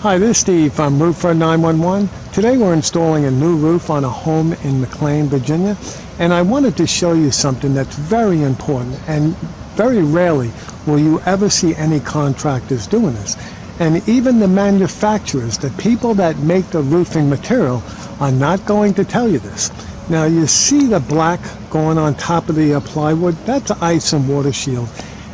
Hi, this is Steve from Roofer 911. Today we're installing a new roof on a home in Mclean, Virginia, and I wanted to show you something that's very important, and very rarely will you ever see any contractors doing this. And even the manufacturers, the people that make the roofing material, are not going to tell you this. Now you see the black going on top of the plywood? That's ice and water shield.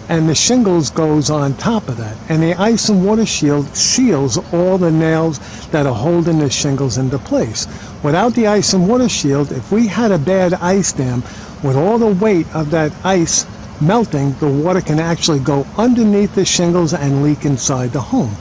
And the shingles goes on top of that. And the ice and water shield seals all the nails that are holding the shingles into place. Without the ice and water shield, if we had a bad ice dam, with all the weight of that ice melting, the water can actually go underneath the shingles and leak inside the home.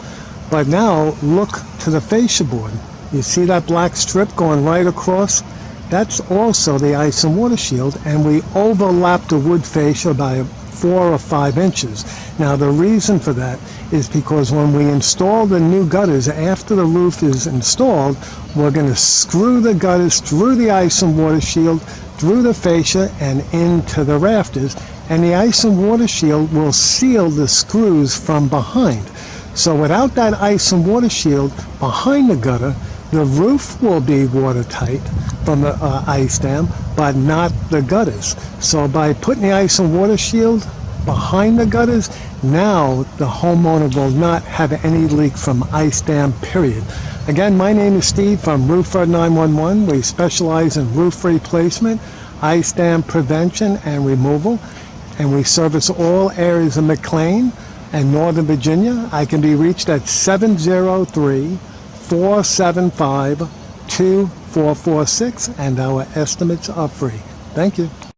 But now look to the fascia board. You see that black strip going right across? That's also the ice and water shield, and we overlap the wood fascia by 4 or 5 inches. Now the reason for that is because when we install the new gutters, after the roof is installed, we're going to screw the gutters through the ice and water shield, through the fascia, and into the rafters, and the ice and water shield will seal the screws from behind. So without that ice and water shield behind the gutter, the roof will be watertight from the ice dam, but not the gutters. So by putting the ice and water shield behind the gutters, now the homeowner will not have any leak from ice dam, period. Again, my name is Steve from Roofer 911. We specialize in roof replacement, ice dam prevention and removal, and we service all areas of Mclean and Northern Virginia. I can be reached at 703-475-2446, and our estimates are free. Thank you.